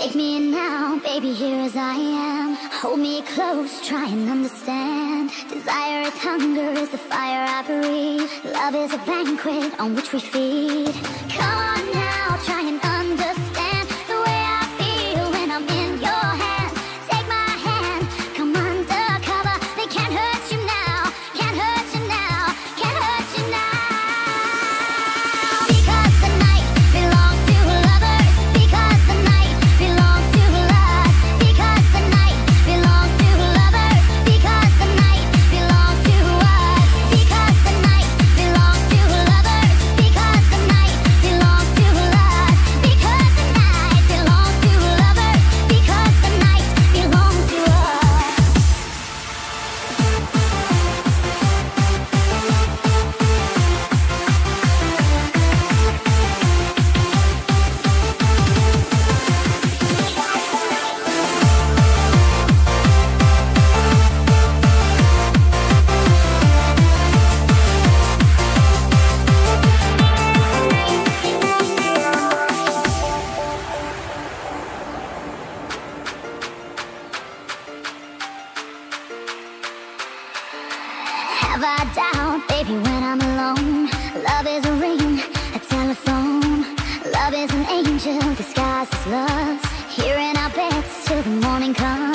Take me in now, baby, here as I am. Hold me close, try and understand. Desire is hunger, is the fire I breathe. Love is a banquet on which we feed. Come on now, try and understand the way I feel when I'm in your hands. Take my hand, come undercover. They can't hurt you now, can't hurt you now, can't hurt you now. Because the night belongs to lovers. Because the night belongs to us. Because the night belongs to lovers. Because the night belongs to us. Because the night belongs to lovers. Because the night belongs to us. Because the night belongs to lovers. Because the night belongs to us. Have I doubt, baby, when I'm alone? Love is a ring, a telephone. Love is an angel disguised as love. Here in our beds till the morning comes.